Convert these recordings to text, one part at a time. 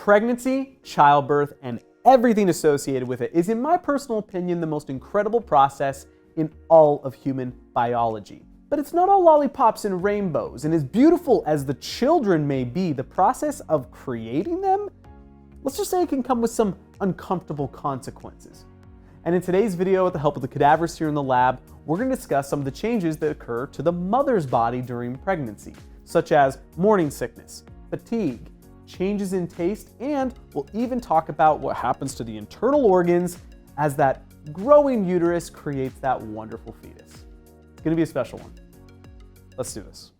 Pregnancy, childbirth, and everything associated with it is, in my personal opinion, the most incredible process in all of human biology. But it's not all lollipops and rainbows, and as beautiful as the children may be, the process of creating them, let's just say it can come with some uncomfortable consequences. And in today's video, with the help of the cadavers here in the lab, we're going to discuss some of the changes that occur to the mother's body during pregnancy, such as morning sickness, fatigue, changes in taste, and we'll even talk about what happens to the internal organs as that growing uterus creates that wonderful fetus. It's going to be a special one. Let's do this.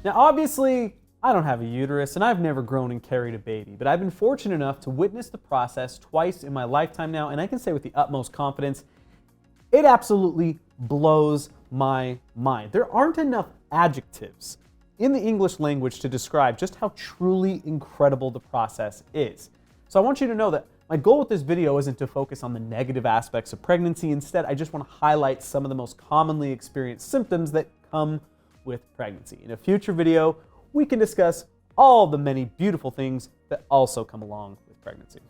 Now, obviously, I don't have a uterus and I've never grown and carried a baby, but I've been fortunate enough to witness the process twice in my lifetime now, and I can say with the utmost confidence, it absolutely blows my mind. There aren't enough adjectives in the English language to describe just how truly incredible the process is. So I want you to know that my goal with this video isn't to focus on the negative aspects of pregnancy. Instead, I just want to highlight some of the most commonly experienced symptoms that come with pregnancy. In a future video, we can discuss all the many beautiful things that also come along with pregnancy.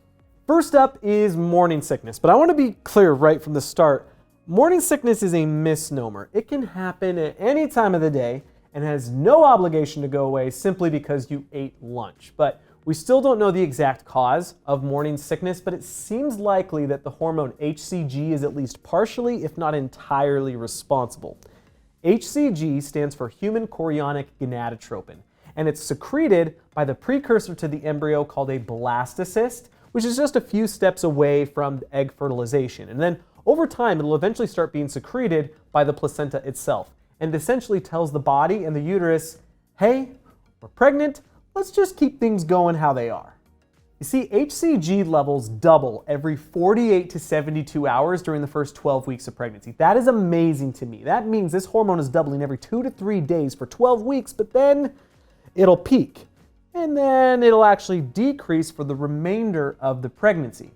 First up is morning sickness, but I want to be clear right from the start. Morning sickness is a misnomer. It can happen at any time of the day and has no obligation to go away simply because you ate lunch. But we still don't know the exact cause of morning sickness, but it seems likely that the hormone HCG is at least partially, if not entirely, responsible. HCG stands for human chorionic gonadotropin, and it's secreted by the precursor to the embryo called a blastocyst, which is just a few steps away from egg fertilization. And then over time, it'll eventually start being secreted by the placenta itself, and essentially tells the body and the uterus, hey, we're pregnant, let's just keep things going how they are. You see, HCG levels double every 48 to 72 hours during the first 12 weeks of pregnancy. That is amazing to me. That means this hormone is doubling every 2 to 3 days for 12 weeks, but then it'll peak, and then it'll actually decrease for the remainder of the pregnancy.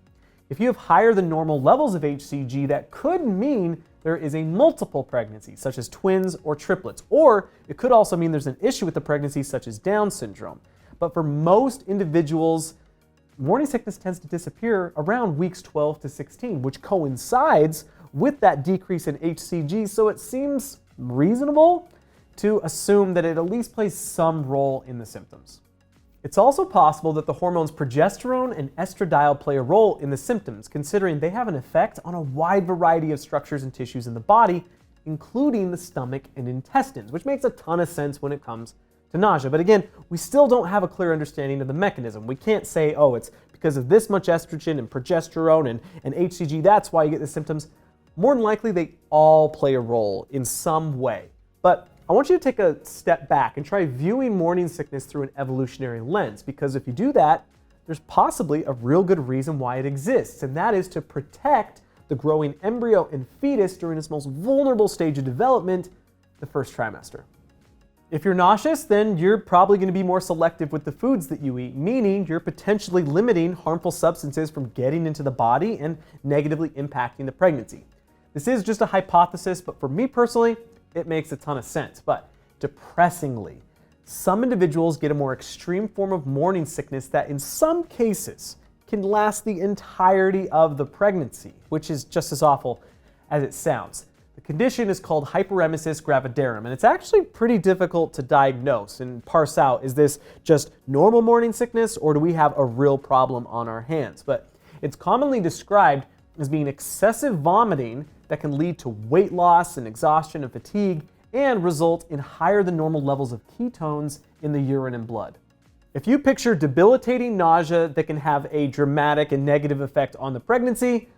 If you have higher than normal levels of HCG, that could mean there is a multiple pregnancy, such as twins or triplets, or it could also mean there's an issue with the pregnancy, such as Down syndrome. But for most individuals, morning sickness tends to disappear around weeks 12 to 16, which coincides with that decrease in HCG, so it seems reasonable to assume that it at least plays some role in the symptoms. It's also possible that the hormones progesterone and estradiol play a role in the symptoms, considering they have an effect on a wide variety of structures and tissues in the body, including the stomach and intestines, which makes a ton of sense when it comes to nausea. But again, we still don't have a clear understanding of the mechanism. We can't say, oh, it's because of this much estrogen and progesterone and HCG, that's why you get the symptoms. More than likely, they all play a role in some way. But I want you to take a step back and try viewing morning sickness through an evolutionary lens, because if you do that, there's possibly a real good reason why it exists, and that is to protect the growing embryo and fetus during its most vulnerable stage of development, the first trimester. If you're nauseous, then you're probably going to be more selective with the foods that you eat, meaning you're potentially limiting harmful substances from getting into the body and negatively impacting the pregnancy. This is just a hypothesis, but for me personally, it makes a ton of sense. But depressingly, some individuals get a more extreme form of morning sickness that in some cases can last the entirety of the pregnancy, which is just as awful as it sounds. The condition is called hyperemesis gravidarum, and it's actually pretty difficult to diagnose and parse out, is this just normal morning sickness or do we have a real problem on our hands? But it's commonly described as being excessive vomiting that can lead to weight loss and exhaustion and fatigue and result in higher than normal levels of ketones in the urine and blood. If you picture debilitating nausea that can have a dramatic and negative effect on the pregnancy,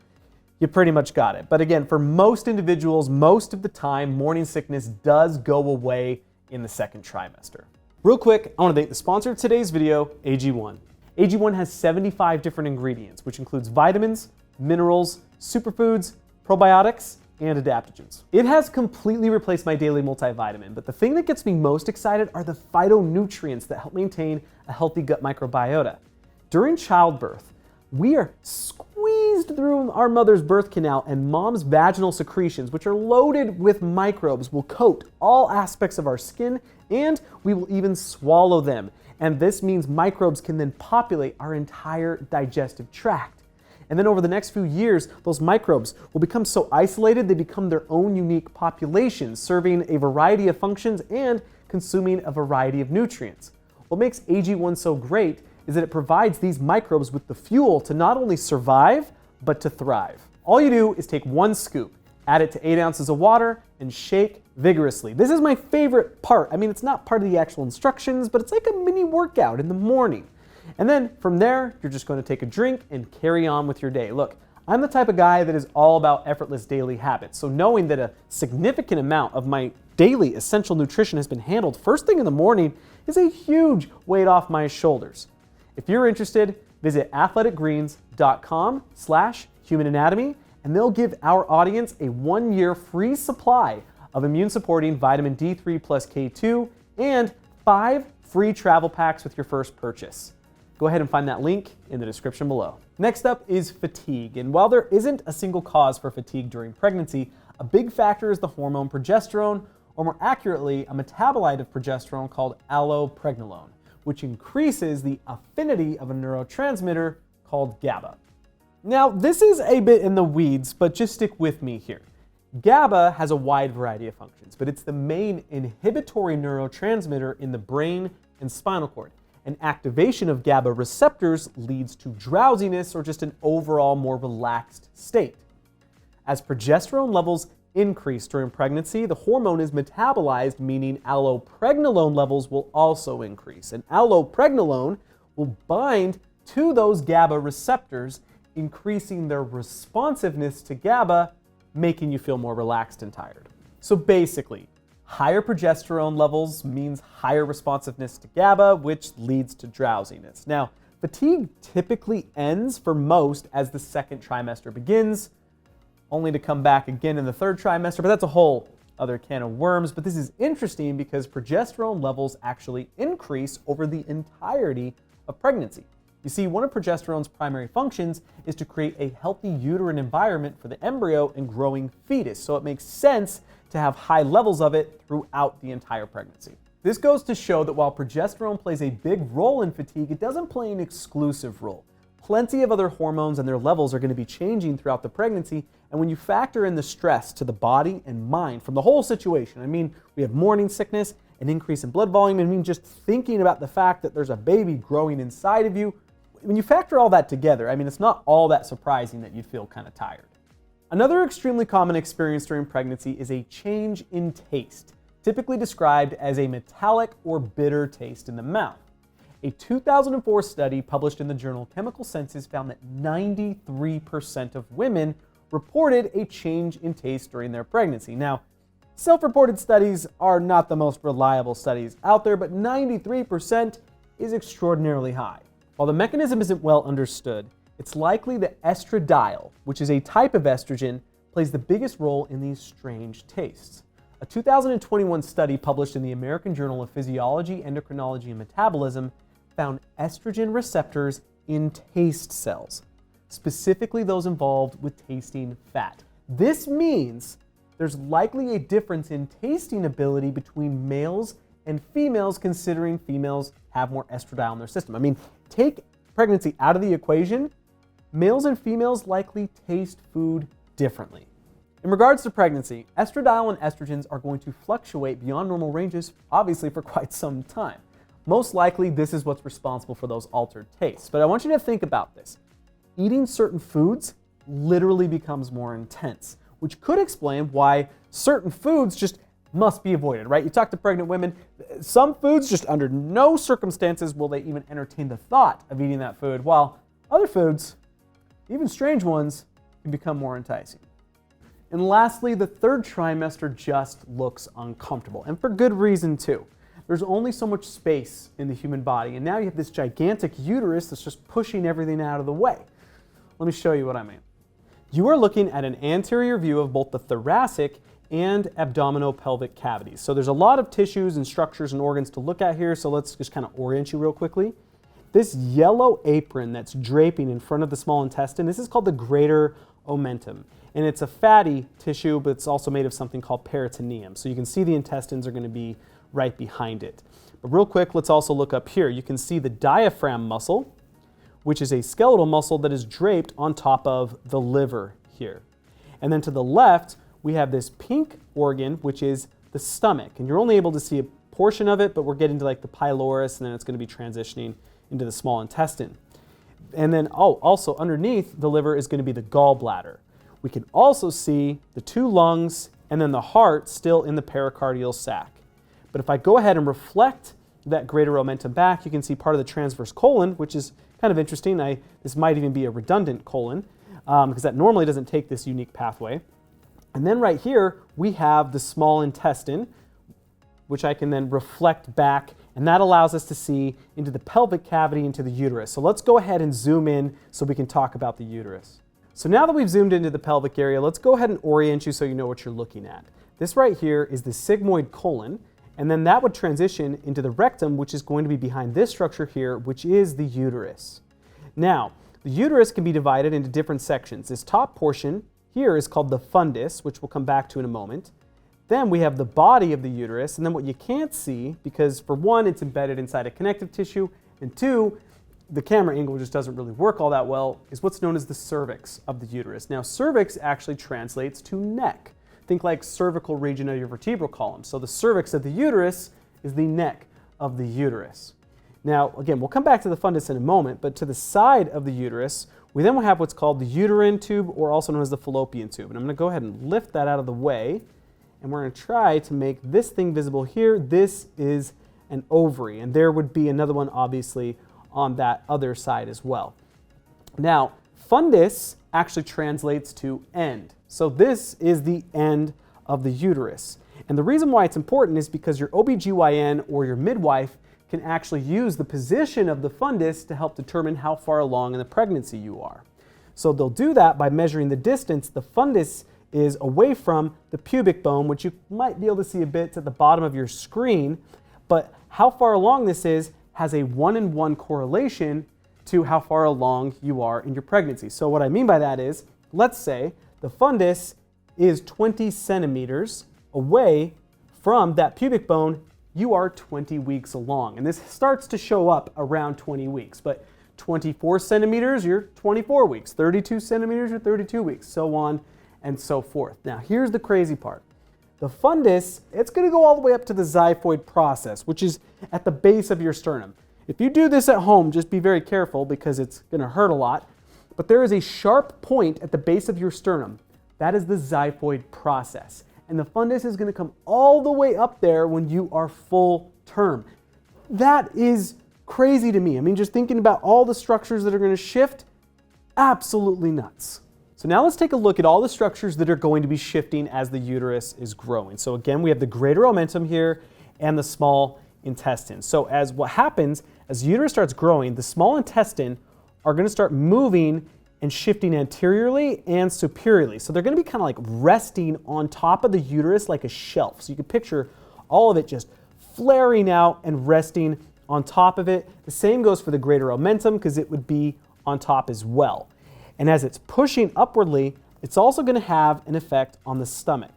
you pretty much got it. But again, for most individuals, most of the time, morning sickness does go away in the second trimester. Real quick, I want to thank the sponsor of today's video, AG1. AG1 has 75 different ingredients, which includes vitamins, minerals, superfoods, probiotics, and adaptogens. It has completely replaced my daily multivitamin, but the thing that gets me most excited are the phytonutrients that help maintain a healthy gut microbiota. During childbirth, we are squeezed squeezed through our mother's birth canal, and mom's vaginal secretions, which are loaded with microbes, will coat all aspects of our skin, and we will even swallow them. And this means microbes can then populate our entire digestive tract. And then over the next few years, those microbes will become so isolated they become their own unique population, serving a variety of functions and consuming a variety of nutrients. What makes AG1 so great is that it provides these microbes with the fuel to not only survive, but to thrive. All you do is take 1 scoop, add it to 8 ounces of water, and shake vigorously. This is my favorite part. I mean, it's not part of the actual instructions, but it's like a mini workout in the morning. And then from there, you're just going to take a drink and carry on with your day. Look, I'm the type of guy that is all about effortless daily habits. So knowing that a significant amount of my daily essential nutrition has been handled first thing in the morning is a huge weight off my shoulders. If you're interested, visit athleticgreens.com/human anatomy, and they'll give our audience a 1-year free supply of immune-supporting vitamin D3 plus K2 and 5 free travel packs with your first purchase. Go ahead and find that link in the description below. Next up is fatigue, and while there isn't a single cause for fatigue during pregnancy, a big factor is the hormone progesterone, or more accurately, a metabolite of progesterone called allopregnanolone, which increases the affinity of a neurotransmitter called GABA. Now, this is a bit in the weeds, but just stick with me here. GABA has a wide variety of functions, but it's the main inhibitory neurotransmitter in the brain and spinal cord. And activation of GABA receptors leads to drowsiness or just an overall more relaxed state. As progesterone levels increase during pregnancy, the hormone is metabolized, meaning allopregnanolone levels will also increase. And allopregnanolone will bind to those GABA receptors, increasing their responsiveness to GABA, making you feel more relaxed and tired. So basically, higher progesterone levels means higher responsiveness to GABA, which leads to drowsiness. Now, fatigue typically ends for most as the second trimester begins, only to come back again in the third trimester, but that's a whole other can of worms. But this is interesting because progesterone levels actually increase over the entirety of pregnancy. You see, one of progesterone's primary functions is to create a healthy uterine environment for the embryo and growing fetus, so it makes sense to have high levels of it throughout the entire pregnancy. This goes to show that while progesterone plays a big role in fatigue, it doesn't play an exclusive role. Plenty of other hormones and their levels are going to be changing throughout the pregnancy, and when you factor in the stress to the body and mind from the whole situation, I mean, we have morning sickness, an increase in blood volume, I mean, just thinking about the fact that there's a baby growing inside of you, when you factor all that together, I mean, it's not all that surprising that you'd feel kind of tired. Another extremely common experience during pregnancy is a change in taste, typically described as a metallic or bitter taste in the mouth. A 2004 study published in the journal Chemical Senses found that 93% of women reported a change in taste during their pregnancy. Now, self-reported studies are not the most reliable studies out there, but 93% is extraordinarily high. While the mechanism isn't well understood, it's likely that estradiol, which is a type of estrogen, plays the biggest role in these strange tastes. A 2021 study published in the American Journal of Physiology, Endocrinology, and Metabolism found estrogen receptors in taste cells, specifically those involved with tasting fat. This means there's likely a difference in tasting ability between males and females, considering females have more estradiol in their system. I mean, take pregnancy out of the equation, males and females likely taste food differently. In regards to pregnancy, estradiol and estrogens are going to fluctuate beyond normal ranges, obviously for quite some time. Most likely, this is what's responsible for those altered tastes. But I want you to think about this. Eating certain foods literally becomes more intense, which could explain why certain foods just must be avoided, right? You talk to pregnant women, some foods just under no circumstances will they even entertain the thought of eating that food, while other foods, even strange ones, can become more enticing. And lastly, the third trimester just looks uncomfortable, and for good reason too. There's only so much space in the human body, and now you have this gigantic uterus that's just pushing everything out of the way. Let me show you what I mean. You are looking at an anterior view of both the thoracic and abdominopelvic cavities. So there's a lot of tissues and structures and organs to look at here, so let's just kind of orient you real quickly. this yellow apron that's draping in front of the small intestine, this is called the greater omentum. And it's a fatty tissue, but it's also made of something called peritoneum. So you can see the intestines are going to be right behind it. But real quick, let's also look up here. You can see the diaphragm muscle, which is a skeletal muscle that is draped on top of the liver here. And then to the left, we have this pink organ, which is the stomach. And you're only able to see a portion of it, but we're getting to like the pylorus, and then it's going to be transitioning into the small intestine. And then, also underneath the liver is going to be the gallbladder. We can also see the 2 lungs and then the heart still in the pericardial sac. But if I go ahead and reflect that greater omentum back, you can see part of the transverse colon, which is kind of interesting. This might even be a redundant colon, because that normally doesn't take this unique pathway. And then right here, we have the small intestine, which I can then reflect back, and that allows us to see into the pelvic cavity, into the uterus. So let's go ahead and zoom in so we can talk about the uterus. So now that we've zoomed into the pelvic area, let's go ahead and orient you so you know what you're looking at. This right here is the sigmoid colon, and then that would transition into the rectum, which is going to be behind this structure here, which is the uterus. Now, the uterus can be divided into different sections. This top portion here is called the fundus, which we'll come back to in a moment. Then we have the body of the uterus, and then what you can't see, because for one, it's embedded inside a connective tissue, and two, the camera angle just doesn't really work all that well, is what's known as the cervix of the uterus. Now, cervix actually translates to neck. Think like cervical region of your vertebral column. So the cervix of the uterus is the neck of the uterus. Now, again, we'll come back to the fundus in a moment, but to the side of the uterus, we then will have what's called the uterine tube, or also known as the fallopian tube. And I'm going to go ahead and lift that out of the way, and we're going to try to make this thing visible here. This is an ovary, and there would be another one, obviously, on that other side as well. Now, fundus actually translates to end. So this is the end of the uterus. And the reason why it's important is because your OBGYN or your midwife can actually use the position of the fundus to help determine how far along in the pregnancy you are. So they'll do that by measuring the distance the fundus is away from the pubic bone, which you might be able to see a bit at the bottom of your screen, but how far along this is has a 1-in-1 correlation to how far along you are in your pregnancy. So what I mean by that is, let's say the fundus is 20 centimeters away from that pubic bone, you are 20 weeks along. And this starts to show up around 20 weeks, but 24 centimeters, you're 24 weeks, 32 centimeters, you're 32 weeks, so on and so forth. Now, here's the crazy part. The fundus, it's going to go all the way up to the xiphoid process, which is at the base of your sternum. If you do this at home, just be very careful because it's going to hurt a lot. But there is a sharp point at the base of your sternum. That is the xiphoid process. And the fundus is going to come all the way up there when you are full term. That is crazy to me. I mean, just thinking about all the structures that are going to shift, absolutely nuts. So now let's take a look at all the structures that are going to be shifting as the uterus is growing. So again, we have the greater omentum here and the small intestine. So as what happens, as the uterus starts growing, the small intestine are going to start moving and shifting anteriorly and superiorly. So they're going to be kind of like resting on top of the uterus like a shelf. So you can picture all of it just flaring out and resting on top of it. The same goes for the greater omentum because it would be on top as well. And as it's pushing upwardly, it's also going to have an effect on the stomach.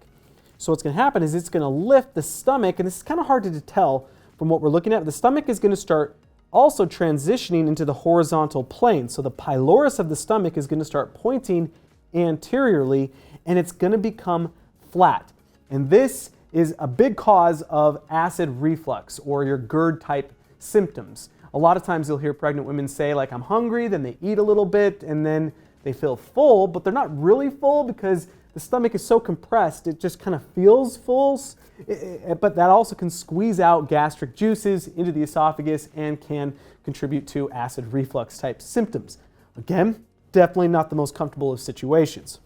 So what's going to happen is it's going to lift the stomach, and this is kind of hard to tell from what we're looking at. The stomach is going to start also transitioning into the horizontal plane. So the pylorus of the stomach is going to start pointing anteriorly, and it's going to become flat. And this is a big cause of acid reflux or your GERD type symptoms. A lot of times you'll hear pregnant women say, like, I'm hungry, then they eat a little bit, and then they feel full, but they're not really full because the stomach is so compressed, it just kind of feels full, but that also can squeeze out gastric juices into the esophagus and can contribute to acid reflux type symptoms. Again, definitely not the most comfortable of situations.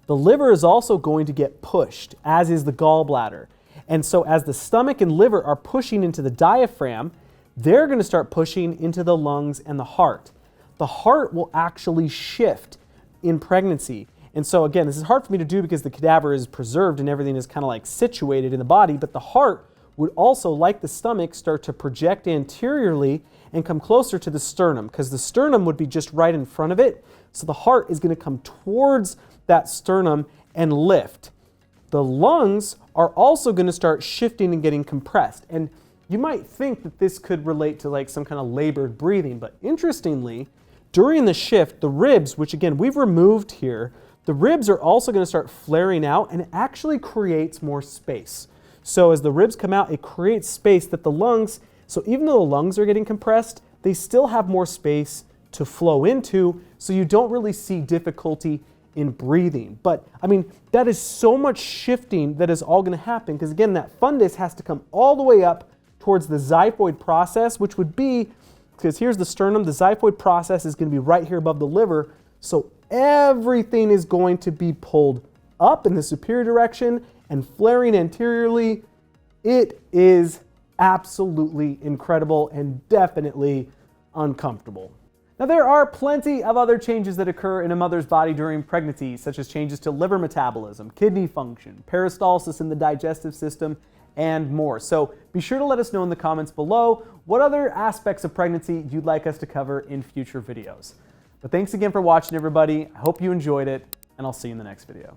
The liver is also going to get pushed, as is the gallbladder. And so as the stomach and liver are pushing into the diaphragm, they're going to start pushing into the lungs and the heart. The heart will actually shift in pregnancy. And so again, this is hard for me to do because the cadaver is preserved and everything is kind of like situated in the body, but the heart would also, like the stomach, start to project anteriorly and come closer to the sternum, because the sternum would be just right in front of it. So the heart is going to come towards that sternum and lift. The lungs are also going to start shifting and getting compressed. And you might think that this could relate to like some kind of labored breathing, but interestingly, during the shift, the ribs, which again we've removed here, the ribs are also going to start flaring out, and it actually creates more space. So as the ribs come out, it creates space that the lungs, so even though the lungs are getting compressed, they still have more space to flow into, so you don't really see difficulty in breathing. But I mean, that is so much shifting that is all going to happen, because again, that fundus has to come all the way up towards the xiphoid process, which would be, because here's the sternum, the xiphoid process is going to be right here above the liver, so everything is going to be pulled up in the superior direction and flaring anteriorly. It is absolutely incredible and definitely uncomfortable. Now, there are plenty of other changes that occur in a mother's body during pregnancy, such as changes to liver metabolism, kidney function, peristalsis in the digestive system, and more. So be sure to let us know in the comments below what other aspects of pregnancy you'd like us to cover in future videos. But thanks again for watching, everybody. I hope you enjoyed it, and I'll see you in the next video.